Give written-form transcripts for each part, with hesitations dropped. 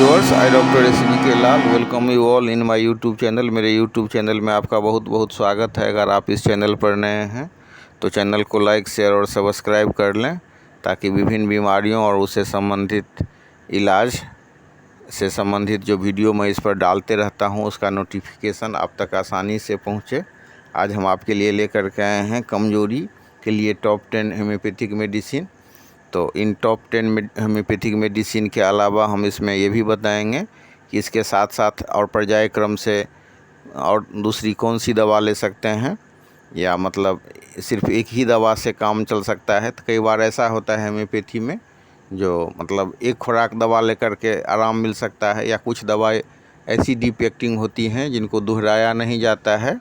Viewers, I doctor SBK. Lal welcome you all in my YouTube channel. मेरे YouTube channel में आपका बहुत बहुत स्वागत है। अगर आप इस चैनल पर नए हैं तो चैनल को लाइक, शेयर और सब्सक्राइब कर लें ताकि विभिन्न बीमारियों और उससे संबंधित इलाज से संबंधित जो वीडियो मैं इस पर डालते रहता हूं उसका नोटिफिकेशन आप तक आसानी से पहुंचे। आज हम आपके लिए लेकर के आए हैं कमजोरी के लिए टॉप 10 होम्योपैथिक मेडिसिन। तो इन टॉप 10 होम्योपैथिक मेडिसिन के अलावा हम इसमें ये भी बताएंगे कि इसके साथ साथ और पर्याय क्रम से और दूसरी कौन सी दवा ले सकते हैं, या मतलब सिर्फ एक ही दवा से काम चल सकता है। तो कई बार ऐसा होता है होम्योपैथी में जो मतलब एक खुराक दवा लेकर के आराम मिल सकता है, या कुछ दवाएं ऐसी डीप एक्टिंग होती हैं जिनको दोहराया नहीं जाता है,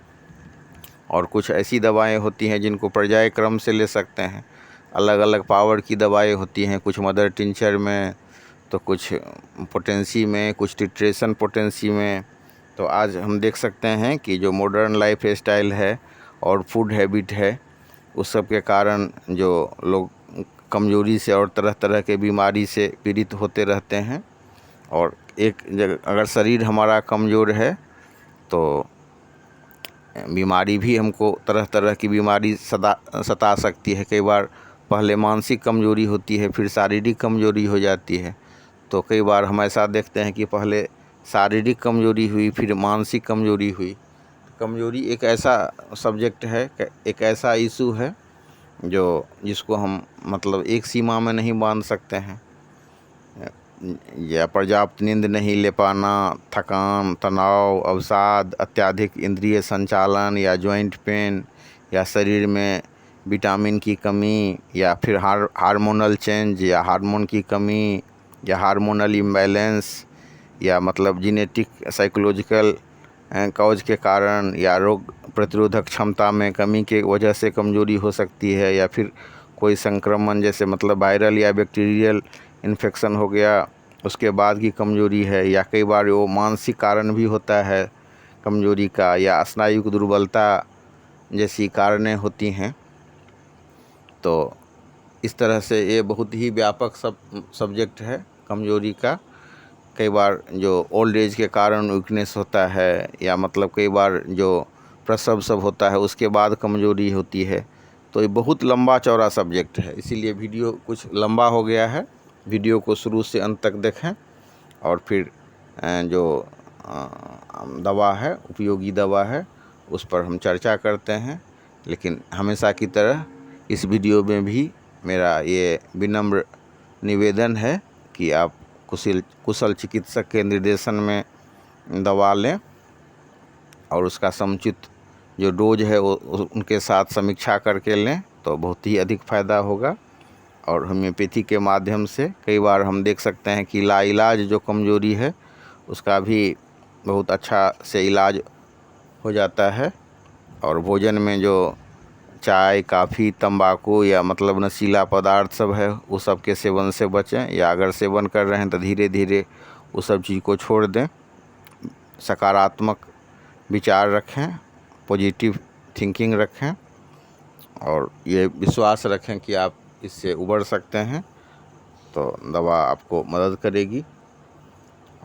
और कुछ ऐसी दवाएं होती हैं जिनको पर्याय क्रम से ले सकते हैं। अलग अलग पावर की दवाएं होती हैं, कुछ मदर टिंचर में, तो कुछ पोटेंसी में, कुछ टिट्रेशन पोटेंसी में। तो आज हम देख सकते हैं कि जो मॉडर्न लाइफ स्टाइल है और फूड हैबिट है उस सब के कारण जो लोग कमज़ोरी से और तरह तरह के बीमारी से पीड़ित होते रहते हैं। और एक जगह अगर शरीर हमारा कमज़ोर है तो बीमारी भी हमको तरह तरह की बीमारी सता सकती है। कई बार पहले मानसिक कमज़ोरी होती है, फिर शारीरिक कमज़ोरी हो जाती है। तो कई बार हम ऐसा देखते हैं कि पहले शारीरिक कमज़ोरी हुई, फिर मानसिक कमज़ोरी हुई। कमज़ोरी एक ऐसा सब्जेक्ट है, एक ऐसा इशू है जिसको हम मतलब एक सीमा में नहीं बांध सकते हैं। या पर्याप्त नींद नहीं ले पाना, थकान, तनाव, अवसाद, अत्यधिक इंद्रिय संचालन, या जॉइंट पेन, या शरीर में विटामिन की कमी, या फिर हार्मोनल चेंज, या हार्मोन की कमी, या हार्मोनल इम्बैलेंस, या मतलब जेनेटिक साइकोलॉजिकल कॉज के कारण, या रोग प्रतिरोधक क्षमता में कमी के वजह से कमज़ोरी हो सकती है, या फिर कोई संक्रमण जैसे मतलब वायरल या बैक्टीरियल इन्फेक्शन हो गया उसके बाद की कमज़ोरी है। या कई बार वो मानसिक कारण भी होता है कमज़ोरी का, या स्नायु की दुर्बलता जैसी कारणें होती हैं। तो इस तरह से ये बहुत ही व्यापक सब्जेक्ट है कमज़ोरी का। कई बार जो ओल्ड एज के कारण वीकनेस होता है, या मतलब कई बार जो प्रसव सब होता है उसके बाद कमज़ोरी होती है। तो ये बहुत लंबा चौड़ा सब्जेक्ट है, इसीलिए वीडियो कुछ लंबा हो गया है। वीडियो को शुरू से अंत तक देखें और फिर जो दवा है, उपयोगी दवा है, उस पर हम चर्चा करते हैं। लेकिन हमेशा की तरह इस वीडियो में भी मेरा ये विनम्र निवेदन है कि आप कुशल चिकित्सक के निर्देशन में दवा लें और उसका समुचित जो डोज है वो उनके साथ समीक्षा करके लें, तो बहुत ही अधिक फ़ायदा होगा। और होम्योपैथी के माध्यम से कई बार हम देख सकते हैं कि लाइलाज जो कमज़ोरी है उसका भी बहुत अच्छा से इलाज हो जाता है। और भोजन में जो चाय, काफ़ी, तंबाकू या मतलब नशीला पदार्थ सब है उस सब के सेवन से बचें, या अगर सेवन कर रहे हैं तो धीरे धीरे उस सब चीज़ को छोड़ दें। सकारात्मक विचार रखें, पॉजिटिव थिंकिंग रखें, और ये विश्वास रखें कि आप इससे उबर सकते हैं। तो दवा आपको मदद करेगी,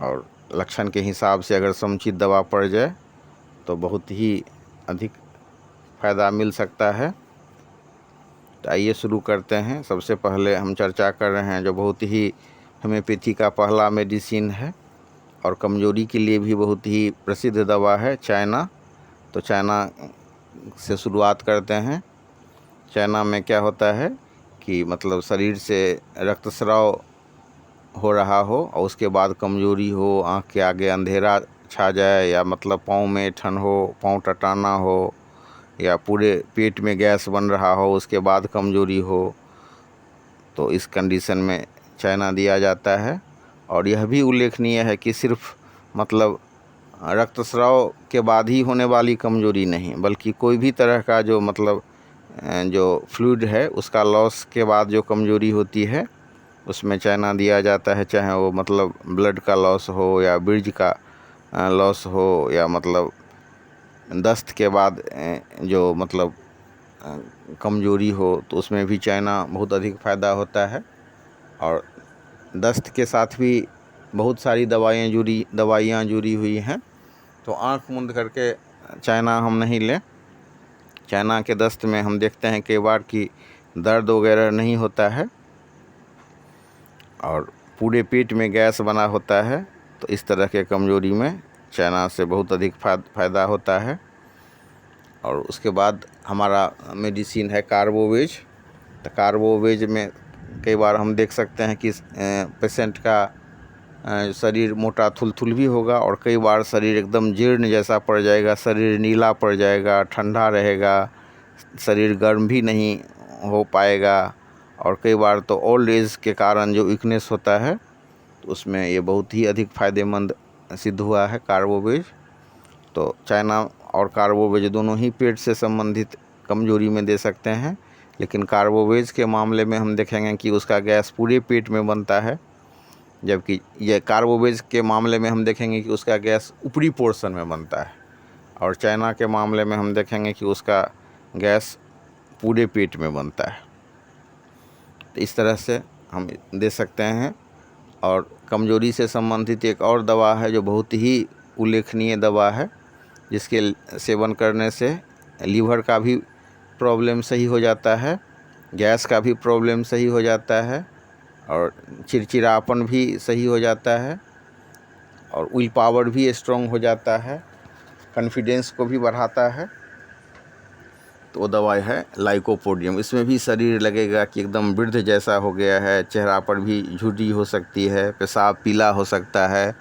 और लक्षण के हिसाब से अगर समुचित दवा पड़ जाए तो बहुत ही अधिक फ़ायदा मिल सकता है। तो आइए शुरू करते हैं। सबसे पहले हम चर्चा कर रहे हैं जो बहुत ही होम्योपैथी का पहला मेडिसिन है और कमज़ोरी के लिए भी बहुत ही प्रसिद्ध दवा है, चाइना। तो चाइना से शुरुआत करते हैं। चाइना में क्या होता है कि मतलब शरीर से रक्तस्राव हो रहा हो और उसके बाद कमज़ोरी हो, आँख के आगे अंधेरा छा जाए, या मतलब पाँव में ठन हो, पाँव टटाना हो, या पूरे पेट में गैस बन रहा हो उसके बाद कमज़ोरी हो, तो इस कंडीशन में चाइना दिया जाता है। और यह भी उल्लेखनीय है कि सिर्फ मतलब रक्तस्राव के बाद ही होने वाली कमज़ोरी नहीं, बल्कि कोई भी तरह का जो मतलब जो फ्लूइड है उसका लॉस के बाद जो कमज़ोरी होती है उसमें चाइना दिया जाता है। चाहे वो मतलब ब्लड का लॉस हो, या बीज का लॉस हो, या मतलब दस्त के बाद जो मतलब कमज़ोरी हो, तो उसमें भी चाइना बहुत अधिक फ़ायदा होता है। और दस्त के साथ भी बहुत सारी दवाइयाँ जुड़ी हुई हैं। तो आँख मूंद करके चाइना हम नहीं लें। चाइना के दस्त में हम देखते हैं कई बार कि दर्द वगैरह नहीं होता है और पूरे पेट में गैस बना होता है। तो इस तरह के कमज़ोरी में चाइना से बहुत अधिक फ़ायदा होता है। और उसके बाद हमारा मेडिसिन है कार्बोवेज। तो कार्बोवेज में कई बार हम देख सकते हैं कि पेशेंट का शरीर मोटा थुलथुल भी होगा और कई बार शरीर एकदम जीर्ण जैसा पड़ जाएगा, शरीर नीला पड़ जाएगा, ठंडा रहेगा, शरीर गर्म भी नहीं हो पाएगा। और कई बार तो ओल्ड एज के कारण जो वीकनेस होता है तो उसमें ये बहुत ही अधिक फ़ायदेमंद सिद्ध हुआ है कार्बोवेज। तो चाइना और कार्बोवेज दोनों ही पेट से संबंधित कमजोरी में दे सकते हैं, लेकिन कार्बोवेज के मामले में हम देखेंगे कि उसका गैस पूरे पेट में बनता है, जबकि ये कार्बोवेज के मामले में हम देखेंगे कि उसका गैस ऊपरी पोर्शन में बनता है। और चाइना के मामले में हम देखेंगे कि उसका गैस पूरे पेट में बनता है। तो इस तरह से हम दे सकते हैं। और कमजोरी से संबंधित एक और दवा है जो बहुत ही उल्लेखनीय दवा है, जिसके सेवन करने से लीवर का भी प्रॉब्लम सही हो जाता है, गैस का भी प्रॉब्लम सही हो जाता है और चिड़चिड़ापन भी सही हो जाता है और विल पावर भी स्ट्रॉन्ग हो जाता है, कॉन्फिडेंस को भी बढ़ाता है। तो वो दवाई है लाइकोपोडियम। इसमें भी शरीर लगेगा कि एकदम वृद्ध जैसा हो गया है, चेहरा पर भी झुर्री हो सकती है, पेशाब पीला हो सकता है,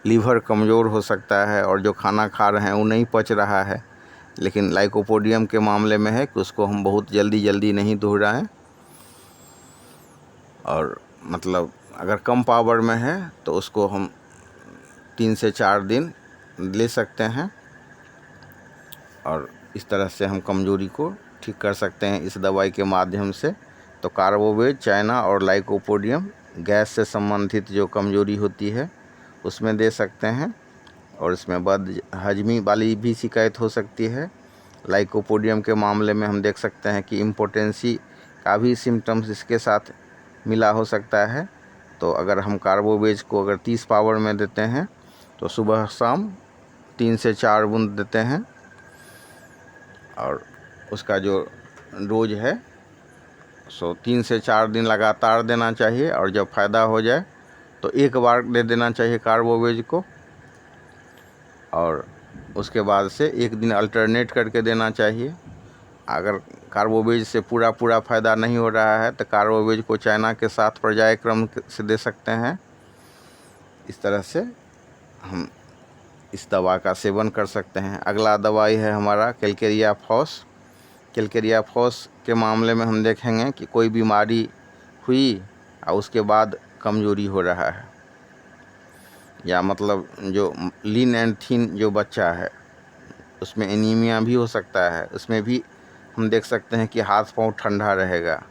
लीवर कमज़ोर हो सकता है और जो खाना खा रहे हैं वो नहीं पच रहा है। लेकिन लाइकोपोडियम के मामले में है कि उसको हम बहुत जल्दी नहीं दोहराएं और मतलब अगर कम पावर में है तो उसको हम 3 से 4 दिन ले सकते हैं और इस तरह से हम कमज़ोरी को ठीक कर सकते हैं इस दवाई के माध्यम से। तो कार्बोवेज, चाइना और लाइकोपोडियम गैस से संबंधित जो कमज़ोरी होती है उसमें दे सकते हैं और इसमें बदहजमी वाली भी शिकायत हो सकती है। लाइकोपोडियम के मामले में हम देख सकते हैं कि इम्पोटेंसी का भी सिम्टम्स इसके साथ मिला हो सकता है। तो अगर हम कार्बोवेज को अगर 30 पावर में देते हैं तो सुबह शाम 3 से 4 बूंद देते हैं और उसका जो डोज है सो 3 से 4 दिन लगातार देना चाहिए और जब फ़ायदा हो जाए तो एक बार दे देना चाहिए कार्बोवेज को और उसके बाद से एक दिन अल्टरनेट करके देना चाहिए। अगर कार्बोवेज से पूरा फ़ायदा नहीं हो रहा है तो कार्बोवेज को चाइना के साथ पर्यायक्रम से दे सकते हैं। इस तरह से हम इस दवा का सेवन कर सकते हैं। अगला दवाई है हमारा कैलकेरिया फॉस। कैलकेरिया फॉस के मामले में हम देखेंगे कि कोई बीमारी हुई और उसके बाद कमज़ोरी हो रहा है, या मतलब जो लीन एंड थीन जो बच्चा है उसमें एनीमिया भी हो सकता है। उसमें भी हम देख सकते हैं कि हाथ पांव ठंडा रहेगा,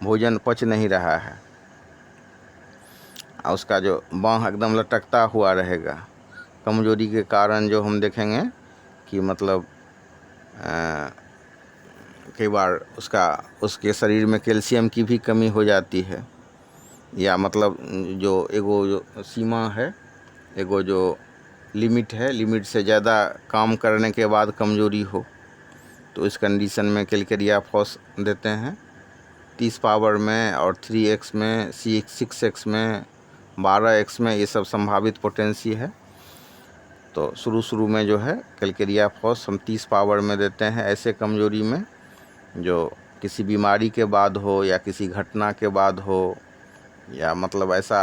भोजन पच नहीं रहा है और उसका जो बाँह एकदम लटकता हुआ रहेगा। कमज़ोरी के कारण जो हम देखेंगे कि मतलब कई बार उसके शरीर में कैल्शियम की भी कमी हो जाती है, या मतलब जो सीमा है, एगो जो लिमिट है, लिमिट से ज़्यादा काम करने के बाद कमज़ोरी हो, तो इस कंडीशन में कैलकेरिया फॉस देते हैं 30 पावर में और 3x में, 6x में, 12x में, ये सब संभावित पोटेंसी है। तो शुरू में जो है कैलकेरिया फॉस हम 30 पावर में देते हैं ऐसे कमज़ोरी में जो किसी बीमारी के बाद हो या किसी घटना के बाद हो, या मतलब ऐसा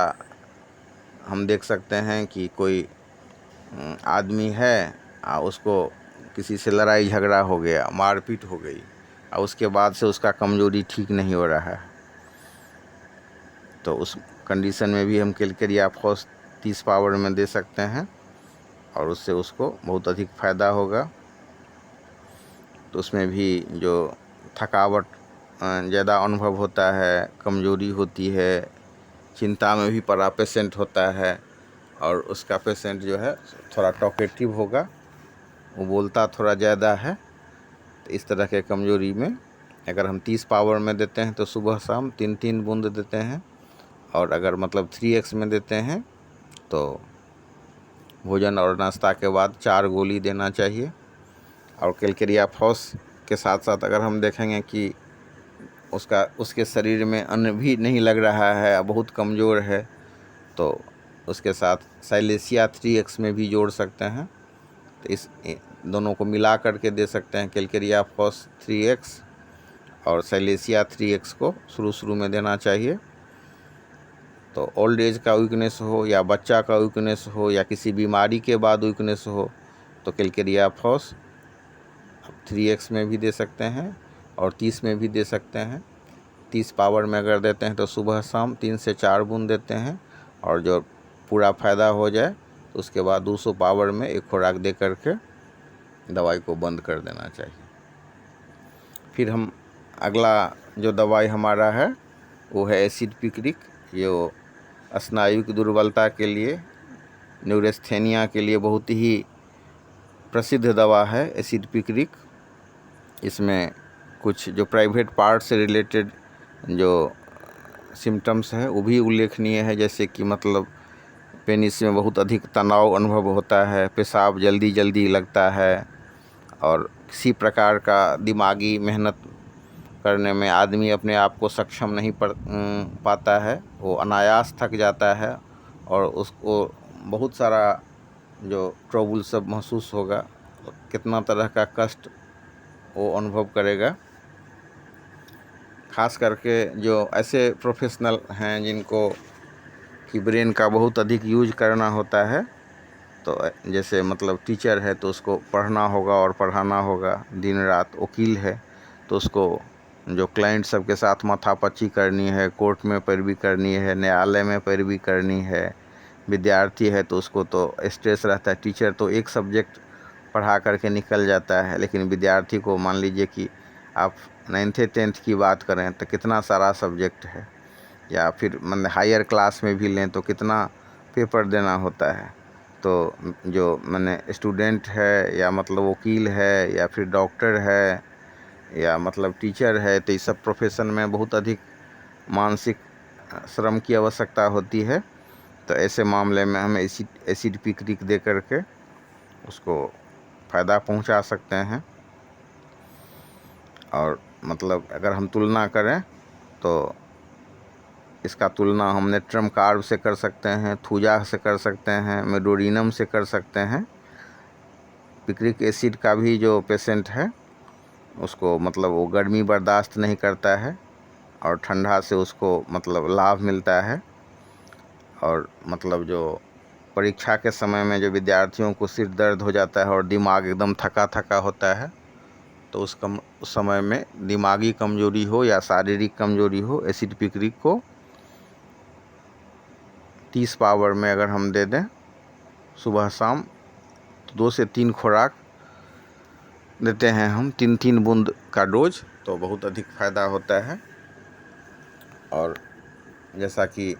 हम देख सकते हैं कि कोई आदमी है और उसको किसी से लड़ाई झगड़ा हो गया, मारपीट हो गई और उसके बाद से उसका कमज़ोरी ठीक नहीं हो रहा है, तो उस कंडीशन में भी हम कैलकेरिया फॉस 30 पावर में दे सकते हैं और उससे उसको बहुत अधिक फ़ायदा होगा। तो उसमें भी जो थकावट ज़्यादा अनुभव होता है, कमज़ोरी होती है, चिंता में भी पड़ा पेशेंट होता है और उसका पेशेंट जो है थोड़ा टॉकेटिव होगा, वो बोलता थोड़ा ज़्यादा है। तो इस तरह के कमज़ोरी में अगर हम 30 पावर में देते हैं तो सुबह शाम 3 बूंद देते हैं और अगर मतलब 3x में देते हैं तो भोजन और नाश्ता के बाद 4 गोली देना चाहिए। और कैलकेरिया फॉस के साथ साथ अगर हम देखेंगे कि उसके शरीर में अन्न भी नहीं लग रहा है, बहुत कमज़ोर है, तो उसके साथ साइलेशिया 3X में भी जोड़ सकते हैं। तो इस दोनों को मिला करके दे सकते हैं, कैलकेरिया फॉस 3X और साइलेशिया 3X को शुरू में देना चाहिए। तो ओल्ड एज का वीकनेस हो या बच्चा का वीकनेस हो या किसी बीमारी के बाद वीकनेस हो, तो कैलकेरिया फॉस 3X में भी दे सकते हैं और 30 में भी दे सकते हैं। 30 पावर में अगर देते हैं तो सुबह शाम 3 से 4 बूंद देते हैं, और जो पूरा फ़ायदा हो जाए तो उसके बाद 200 पावर में एक खुराक दे करके दवाई को बंद कर देना चाहिए। फिर हम अगला जो दवाई हमारा है वो है एसिड पिक्रिक। जो स्नायु दुर्बलता के लिए, न्यूरेस्थेनिया के लिए बहुत ही प्रसिद्ध दवा है एसिड पिक्रिक। इसमें कुछ जो प्राइवेट पार्ट से रिलेटेड जो सिम्टम्स है वो भी उल्लेखनीय है, जैसे कि मतलब पेनिस में बहुत अधिक तनाव अनुभव होता है, पेशाब जल्दी लगता है, और किसी प्रकार का दिमागी मेहनत करने में आदमी अपने आप को सक्षम नहीं पाता है, वो अनायास थक जाता है और उसको बहुत सारा जो ट्रबल सब महसूस होगा, कितना तरह का कष्ट वो अनुभव करेगा। खास करके जो ऐसे प्रोफेशनल हैं जिनको कि ब्रेन का बहुत अधिक यूज करना होता है, तो जैसे मतलब टीचर है तो उसको पढ़ना होगा और पढ़ाना होगा दिन रात, वकील है तो उसको जो क्लाइंट सबके साथ माथापच्ची करनी है, कोर्ट में पैरवी करनी है, न्यायालय में पैरवी करनी है, विद्यार्थी है तो उसको तो स्ट्रेस रहता है। टीचर तो एक सब्जेक्ट पढ़ा करके निकल जाता है, लेकिन विद्यार्थी को मान लीजिए कि आप 9th 10th की बात करें तो कितना सारा सब्जेक्ट है, या फिर मतलब हायर क्लास में भी लें तो कितना पेपर देना होता है। तो जो मैंने स्टूडेंट है या मतलब वकील है या फिर डॉक्टर है या मतलब टीचर है, तो इस सब प्रोफेशन में बहुत अधिक मानसिक श्रम की आवश्यकता होती है। तो ऐसे मामले में हम एसिड पिक्रिक दे करके उसको फ़ायदा पहुंचा सकते हैं। और मतलब अगर हम तुलना करें तो इसका तुलना हम नेट्रम कार्ब से कर सकते हैं, थूजा से कर सकते हैं, मेडोरिनम से कर सकते हैं। पिक्रिक एसिड का भी जो पेशेंट है उसको मतलब वो गर्मी बर्दाश्त नहीं करता है और ठंडा से उसको मतलब लाभ मिलता है। और मतलब जो परीक्षा के समय में जो विद्यार्थियों को सिर दर्द हो जाता है और दिमाग एकदम थका होता है, तो उस समय में दिमागी कमजोरी हो या शारीरिक कमजोरी हो, एसिड पिक्रिक को 30 पावर में अगर हम दे दें सुबह शाम, तो 2 से 3 खुराक देते हैं हम, 3 बूंद का डोज, तो बहुत अधिक फ़ायदा होता है। और जैसा कि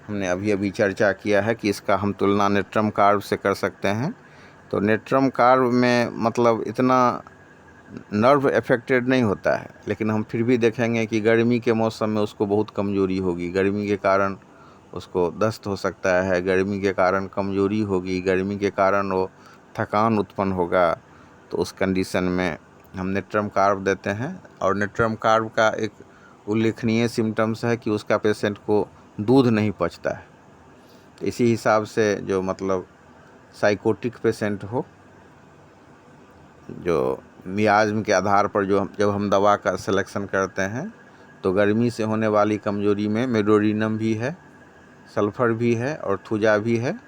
हमने अभी चर्चा किया है कि इसका हम तुलना नेट्रम कार्ब से कर सकते हैं। तो नेट्रम कार्ब में मतलब इतना नर्व अफेक्टेड नहीं होता है, लेकिन हम फिर भी देखेंगे कि गर्मी के मौसम में उसको बहुत कमज़ोरी होगी, गर्मी के कारण उसको दस्त हो सकता है, गर्मी के कारण कमज़ोरी होगी, गर्मी के कारण वो थकान उत्पन्न होगा। तो उस कंडीशन में हम नेट्रम कार्ब देते हैं। और नेट्रम कार्ब का एक उल्लेखनीय सिम्टम्स है कि उसका पेशेंट को दूध नहीं पचता है। तो इसी हिसाब से जो मतलब साइकोटिक पेशेंट हो, जो मियाज़्म के आधार पर जब हम दवा का सिलेक्शन करते हैं, तो गर्मी से होने वाली कमज़ोरी में मेडोरिनम भी है, सल्फ़र भी है और थूजा भी है।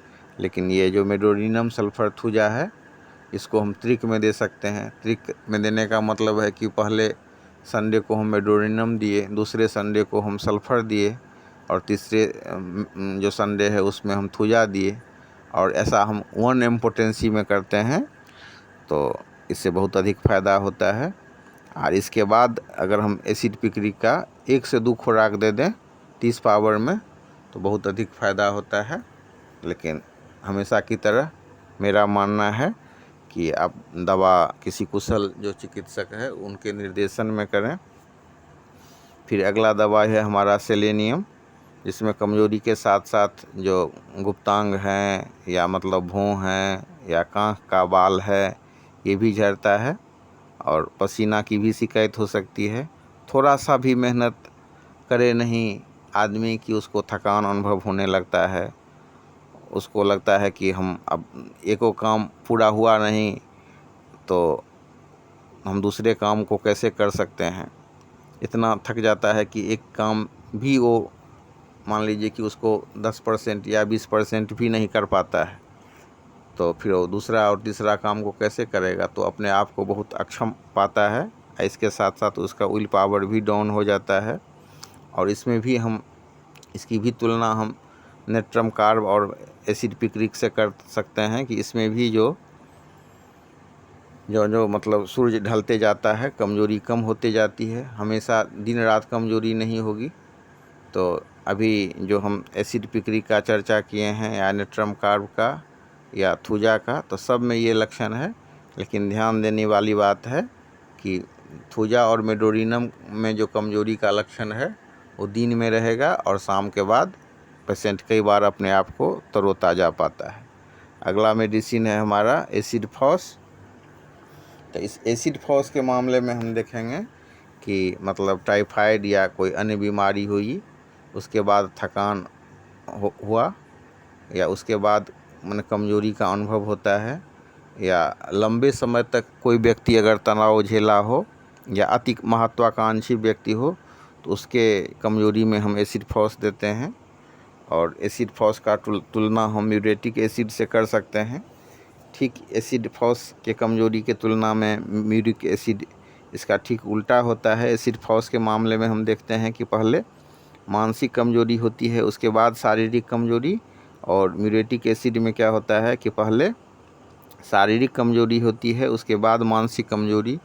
लेकिन ये जो मेडोरिनम सल्फ़र थूजा है, इसको हम त्रिक में दे सकते हैं। त्रिक में देने का मतलब है कि पहले संडे को हम मेडोरिनम दिए, दूसरे संडे को हम सल्फ़र दिए, और तीसरे जो संडे है उसमें हम थूजा दिए। और ऐसा हम 1 पोटेंसी में करते हैं, तो इससे बहुत अधिक फ़ायदा होता है। और इसके बाद अगर हम एसिड पिक्रिक का 1 से 2 खुराक दे दें 30 पावर में, तो बहुत अधिक फ़ायदा होता है। लेकिन हमेशा की तरह मेरा मानना है कि आप दवा किसी कुशल जो चिकित्सक है उनके निर्देशन में करें। फिर अगला दवा है हमारा सेलेनियम। जिसमें कमजोरी के साथ साथ जो गुप्तांग हैं या मतलब भौं हैं या कांख का बाल है ये भी झड़ता है और पसीना की भी शिकायत हो सकती है। थोड़ा सा भी मेहनत करे नहीं आदमी कि उसको थकान अनुभव होने लगता है, उसको लगता है कि हम अब एको काम पूरा हुआ नहीं तो हम दूसरे काम को कैसे कर सकते हैं। इतना थक जाता है कि एक काम भी वो मान लीजिए कि उसको 10% या 20% भी नहीं कर पाता है, तो फिर वो दूसरा और तीसरा काम को कैसे करेगा, तो अपने आप को बहुत अक्षम पाता है। इसके साथ साथ उसका विल पावर भी डाउन हो जाता है। और इसमें भी हम इसकी भी तुलना हम नेट्रम कार्ब और एसिड पिक्रिक से कर सकते हैं कि इसमें भी जो मतलब सूरज ढलते जाता है कमज़ोरी कम होते जाती है। हमेशा दिन रात कमज़ोरी नहीं होगी। तो अभी जो हम एसिड पिक्रिक का चर्चा किए हैं या नेट्रम कार्ब का या थूजा का, तो सब में ये लक्षण है। लेकिन ध्यान देने वाली बात है कि थूजा और मेडोरिनम में जो कमज़ोरी का लक्षण है वो दिन में रहेगा और शाम के बाद पेशेंट कई बार अपने आप को तरोताज़ा पाता है। अगला मेडिसिन है हमारा एसिड फॉस। तो इस एसिड फॉस के मामले में हम देखेंगे कि मतलब टाइफाइड या कोई अन्य बीमारी हुई, उसके बाद थकान हुआ या उसके बाद मन कमज़ोरी का अनुभव होता है, या लंबे समय तक कोई व्यक्ति अगर तनाव झेला हो या अति महत्वाकांक्षी व्यक्ति हो तो उसके कमज़ोरी में हम एसिड फॉस देते हैं। और एसिड फॉस का तुलना हम म्यूरेटिक एसिड से कर सकते हैं। ठीक एसिड फॉस के कमज़ोरी के तुलना में म्यूरिक एसिड इसका ठीक उल्टा होता है। एसिड फॉस के मामले में हम देखते हैं कि पहले मानसिक कमज़ोरी होती है, उसके बाद शारीरिक कमज़ोरी। और म्यूरेटिक एसिड में क्या होता है कि पहले शारीरिक कमज़ोरी होती है, उसके बाद मानसिक कमज़ोरी।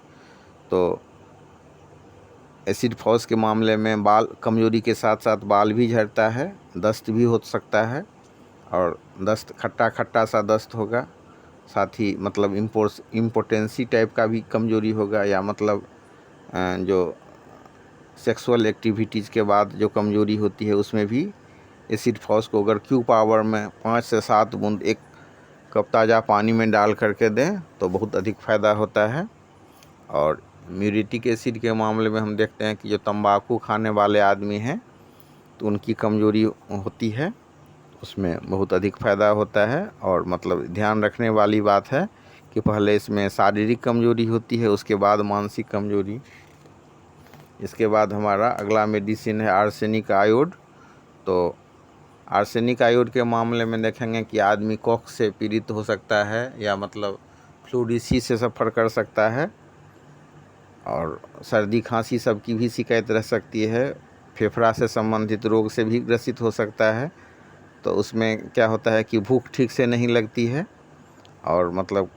तो एसिड फॉस के मामले में बाल कमज़ोरी के साथ साथ बाल भी झड़ता है, दस्त भी हो सकता है। और दस्त खट्टा खट्टा सा दस्त होगा, साथ ही मतलब इम्पोटेंसी टाइप का भी कमज़ोरी होगा, या मतलब जो सेक्सुअल एक्टिविटीज़ के बाद जो कमज़ोरी होती है उसमें भी एसिड फॉस को अगर क्यू पावर में 5 से 7 बूंद एक कप ताज़ा पानी में डाल करके दें तो बहुत अधिक फ़ायदा होता है। और म्यूरेटिक एसिड के मामले में हम देखते हैं कि जो तंबाकू खाने वाले आदमी हैं तो उनकी कमज़ोरी होती है, उसमें बहुत अधिक फ़ायदा होता है। और मतलब ध्यान रखने वाली बात है कि पहले इसमें शारीरिक कमज़ोरी होती है, उसके बाद मानसिक कमज़ोरी। इसके बाद हमारा अगला मेडिसिन है आर्सेनिक आयोड। तो आर्सेनिक आयोड के मामले में देखेंगे कि आदमी कफ से पीड़ित हो सकता है या मतलब फ्लूरिसी से सफ़र कर सकता है, और सर्दी खांसी सबकी भी शिकायत रह सकती है। फेफड़ा से संबंधित रोग से भी ग्रसित हो सकता है। तो उसमें क्या होता है कि भूख ठीक से नहीं लगती है, और मतलब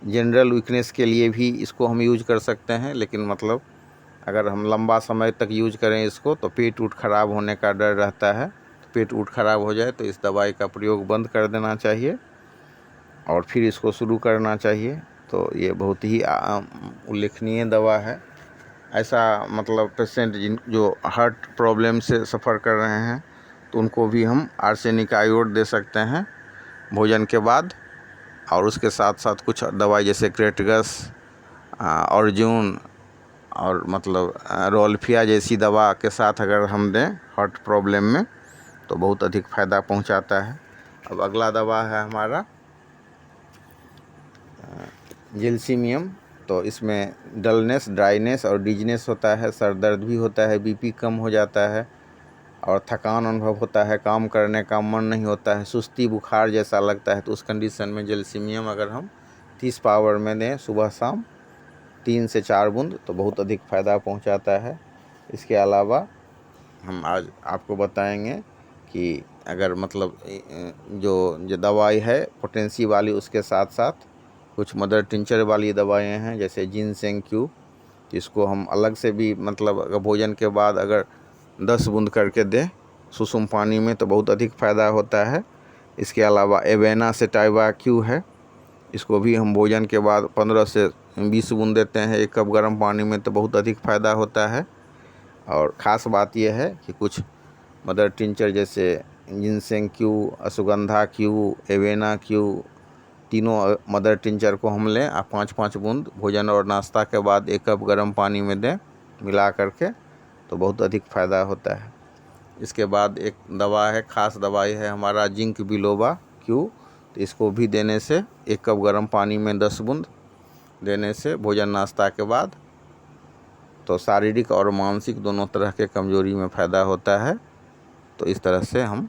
जनरल वीकनेस के लिए भी इसको हम यूज कर सकते हैं। लेकिन मतलब अगर हम लंबा समय तक यूज करें इसको तो पेट उट खराब होने का डर रहता है। पेट उट खराब हो जाए तो इस दवाई का प्रयोग बंद कर देना चाहिए और फिर इसको शुरू करना चाहिए। तो ये बहुत ही उल्लेखनीय दवा है। ऐसा मतलब पेशेंट जो हार्ट प्रॉब्लम से सफ़र कर रहे हैं तो उनको भी हम आर्सेनिक आयोड दे सकते हैं भोजन के बाद। और उसके साथ साथ कुछ दवाई जैसे क्रेटगस, अर्जुन और मतलब रोल्फिया जैसी दवा के साथ अगर हम दें हार्ट प्रॉब्लम में तो बहुत अधिक फ़ायदा पहुंचाता है। अब अगला दवा है हमारा जेल्सीमियम। तो इसमें डलनेस, ड्राइनेस और डिजनेस होता है, सर दर्द भी होता है, बीपी कम हो जाता है और थकान अनुभव होता है, काम करने का मन नहीं होता है, सुस्ती बुखार जैसा लगता है। तो उस कंडीशन में जेल्सीमियम अगर हम 30 पावर में दें सुबह शाम 3 से 4 बूंद तो बहुत अधिक फ़ायदा पहुंचाता है। इसके अलावा हम आज आपको बताएंगे कि अगर मतलब जो दवाई है पोटेंसी वाली, उसके साथ साथ कुछ मदर टिंचर वाली दवाएं हैं जैसे जिनसेंग क्यू, इसको हम अलग से भी मतलब अगर भोजन के बाद अगर 10 बूंद करके दें सुसुम पानी में तो बहुत अधिक फ़ायदा होता है। इसके अलावा एवेना सेटाइवा क्यू है, इसको भी हम भोजन के बाद 15 से 20 बूंद देते हैं 1 कप गर्म पानी में तो बहुत अधिक फ़ायदा होता है। और ख़ास बात यह है कि कुछ मदर टिंचर जैसे ginseng Q, ashwagandha Q, Avena Q, तीनों मदर टिंचर को हम लें और 5-5 बूंद भोजन और नाश्ता के बाद 1 कप गर्म पानी में दें मिला करके, तो बहुत अधिक फ़ायदा होता है। इसके बाद एक दवा है, ख़ास दवाई है हमारा जिंक बिलोबा क्यू, तो इसको भी देने से 1 कप गर्म पानी में 10 बूंद देने से भोजन नाश्ता के बाद, तो शारीरिक और मानसिक दोनों तरह के कमजोरी में फ़ायदा होता है। तो इस तरह से हम